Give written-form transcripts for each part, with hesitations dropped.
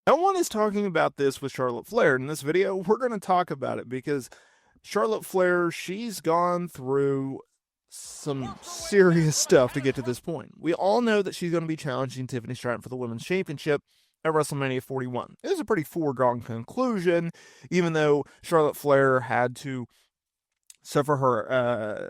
No one is talking about this with Charlotte Flair. In this video, we're going to talk about it because Charlotte Flair, she's gone through some serious stuff to get to this point. We all know that she's going to be challenging Tiffany Stratton for the Women's Championship at WrestleMania 41. It was a pretty foregone conclusion, even though Charlotte Flair had to suffer her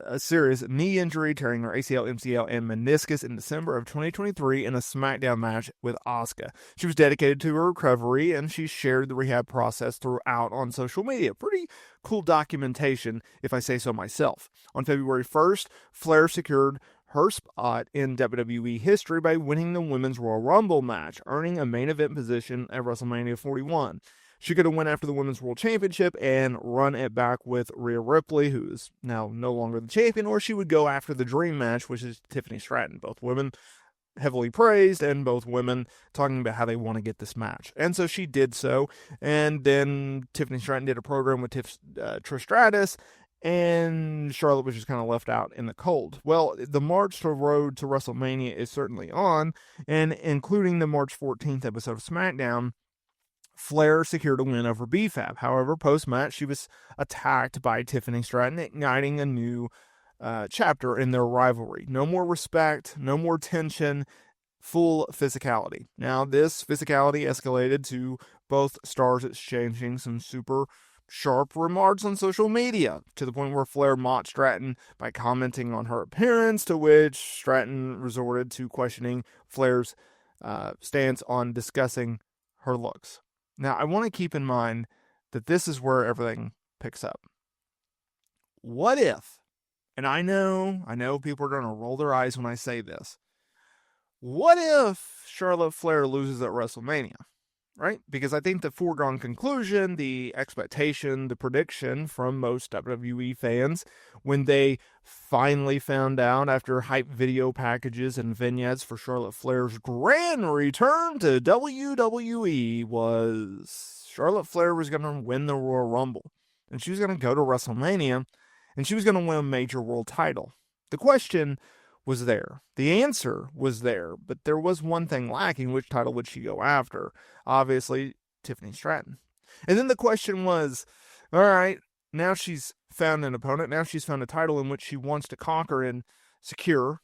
a serious knee injury, tearing her ACL, MCL, and meniscus in December of 2023 in a SmackDown match with Asuka. She was dedicated to her recovery, and she shared the rehab process throughout on social media. Pretty cool documentation, if I say so myself. On February 1st, Flair secured her spot in WWE history by winning the Women's Royal Rumble match, earning a main event position at WrestleMania 41. She could have went after the Women's World Championship and run it back with Rhea Ripley, who is now no longer the champion, or she would go after the dream match, which is Tiffany Stratton. Both women heavily praised, and both women talking about how they want to get this match. And so she did so, and then Tiffany Stratton did a program with Trish Stratus, and Charlotte was just kind of left out in the cold. Well, the March to road to WrestleMania is certainly on, and including the March 14th episode of SmackDown, Flair secured a win over BFAB. However, post-match, she was attacked by Tiffany Stratton, igniting a new chapter in their rivalry. No more respect, no more tension, full physicality. Now, this physicality escalated to both stars exchanging some super sharp remarks on social media, to the point where Flair mocked Stratton by commenting on her appearance, to which Stratton resorted to questioning Flair's stance on discussing her looks. Now, I want to keep in mind that this is where everything picks up. What if, and I know people are going to roll their eyes when I say this, what if Charlotte Flair loses at WrestleMania, right? Because I think the foregone conclusion, the expectation, the prediction from most WWE fans when they finally found out after hype video packages and vignettes for Charlotte Flair's grand return to WWE was Charlotte Flair was going to win the Royal Rumble, and she was going to go to WrestleMania, and she was going to win a major world title. The question was there. The answer was there, but there was one thing lacking. Which title would she go after? Obviously, Tiffany Stratton. And then the question was, all right, now she's found an opponent. Now she's found a title in which she wants to conquer and secure.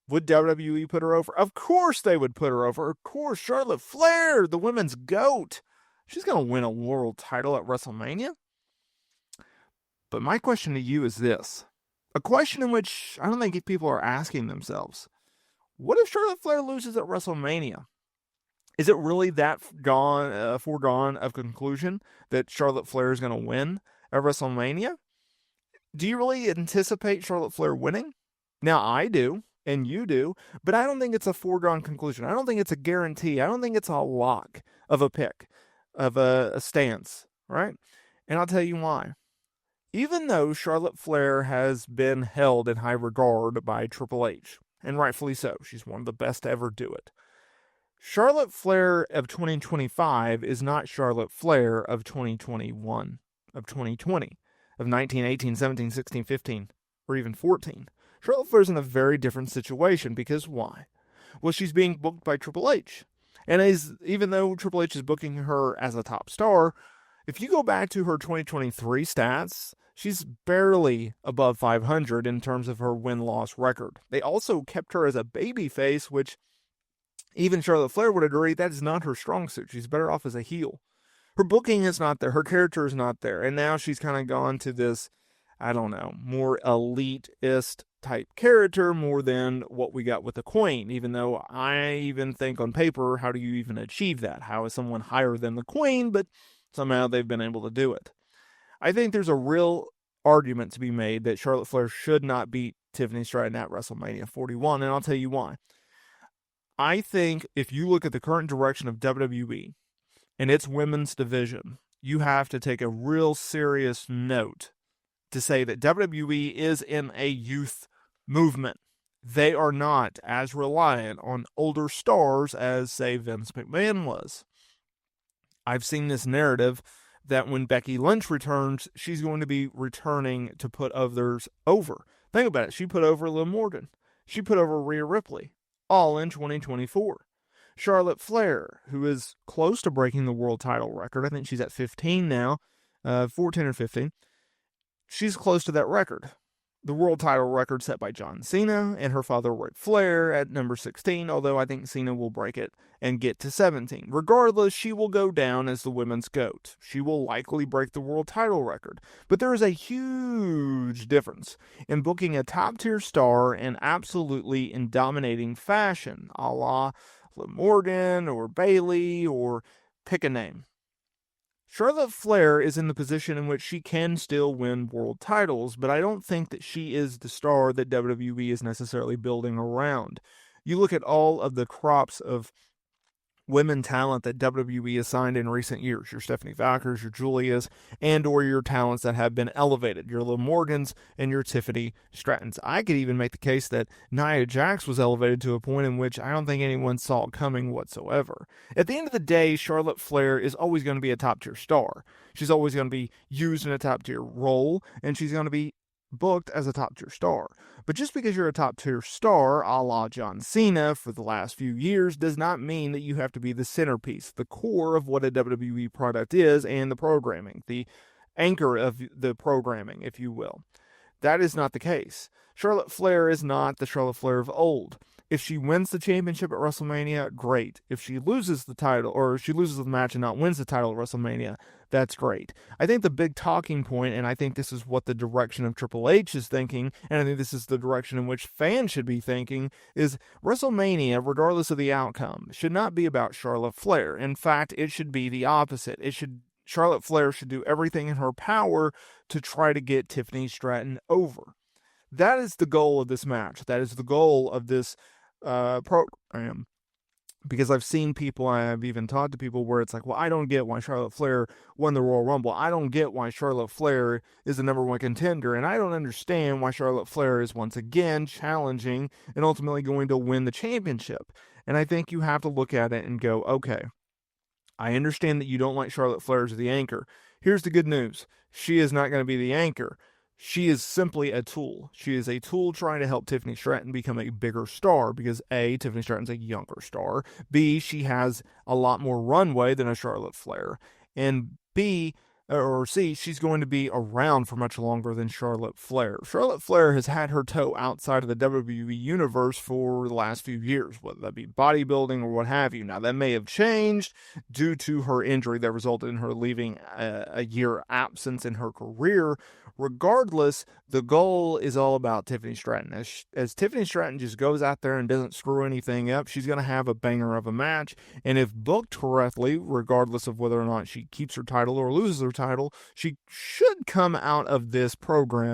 Would WWE put her over? Of course they would put her over. Of course, Charlotte Flair, the women's GOAT. She's going to win a world title at WrestleMania. But my question to you is this. A question in which I don't think people are asking themselves. What if Charlotte Flair loses at WrestleMania? Is it really that foregone of conclusion that Charlotte Flair is going to win at WrestleMania? Do you really anticipate Charlotte Flair winning? Now, I do, and you do, but I don't think it's a foregone conclusion. I don't think it's a guarantee. I don't think it's a lock of a pick, of a stance, right? And I'll tell you why. Even though Charlotte Flair has been held in high regard by Triple H, and rightfully so, she's one of the best to ever do it, Charlotte Flair of 2025 is not Charlotte Flair of 2021, of 2020, of 19, 18, 17, 16, 15, or even 14. Charlotte Flair's in a very different situation because why? Well, she's being booked by Triple H. And even though Triple H is booking her as a top star, if you go back to her 2023 stats, she's barely above 500 in terms of her win-loss record. They also kept her as a babyface, which even Charlotte Flair would agree that is not her strong suit. She's better off as a heel. Her booking is not there. Her character is not there. And now she's kind of gone to this, I don't know, more elitist type character more than what we got with the Queen. Even though I even think on paper, how do you even achieve that? How is someone higher than the Queen? But somehow they've been able to do it. I think there's a real argument to be made that Charlotte Flair should not beat Tiffany Stratton at WrestleMania 41, and I'll tell you why. I think if you look at the current direction of WWE and its women's division, you have to take a real serious note to say that WWE is in a youth movement. They are not as reliant on older stars as, say, Vince McMahon was. I've seen this narrative that when Becky Lynch returns, she's going to be returning to put others over. Think about it. She put over Liv Morgan. She put over Rhea Ripley, all in 2024. Charlotte Flair, who is close to breaking the world title record. I think she's at 15 now, 14 or 15. She's close to that record. The world title record set by John Cena and her father Ric Flair at number 16, although I think Cena will break it and get to 17. Regardless, she will go down as the women's GOAT. She will likely break the world title record. But there is a huge difference in booking a top-tier star in absolutely in dominating fashion, a la Liv Morgan or Bayley, or pick a name. Charlotte Flair is in the position in which she can still win world titles, but I don't think that she is the star that WWE is necessarily building around. You look at all of the crops of women talent that WWE has signed in recent years, your Stephanie Valkyries, your Julias, and or your talents that have been elevated, your Liv Morgans and your Tiffany Strattons. I could even make the case that Nia Jax was elevated to a point in which I don't think anyone saw it coming whatsoever. At the end of the day, Charlotte Flair is always going to be a top-tier star. She's always going to be used in a top-tier role, and she's going to be booked as a top-tier star. But just because you're a top-tier star, a la John Cena for the last few years, does not mean that you have to be the centerpiece, the core of what a WWE product is and the programming, the anchor of the programming, if you will. That is not the case. Charlotte Flair is not the Charlotte Flair of old. If she wins the championship at WrestleMania, great. If she loses the title, or she loses the match and not wins the title at WrestleMania, that's great. I think the big talking point, and I think this is what the direction of Triple H is thinking, and I think this is the direction in which fans should be thinking, is WrestleMania, regardless of the outcome, should not be about Charlotte Flair. In fact, it should be the opposite. Charlotte Flair should do everything in her power to try to get Tiffany Stratton over. That is the goal of this match. That is the goal of this program. Because I've seen people, I've even talked to people where it's like, well, I don't get why Charlotte Flair won the Royal Rumble. I don't get why Charlotte Flair is the number one contender. And I don't understand why Charlotte Flair is once again challenging and ultimately going to win the championship. And I think you have to look at it and go, okay, I understand that you don't like Charlotte Flair as the anchor. Here's the good news. She is not going to be the anchor. She is simply a tool. She is a tool trying to help Tiffany Stratton become a bigger star because A, Tiffany Stratton's a younger star. B, she has a lot more runway than a Charlotte Flair. And C, she's going to be around for much longer than Charlotte Flair. Charlotte Flair has had her toe outside of the WWE universe for the last few years, whether that be bodybuilding or what have you. Now, that may have changed due to her injury that resulted in her leaving a year absence in her career. Regardless, the goal is all about Tiffany Stratton. As Tiffany Stratton just goes out there and doesn't screw anything up, she's going to have a banger of a match. And if booked correctly, regardless of whether or not she keeps her title or loses her title, she should come out of this program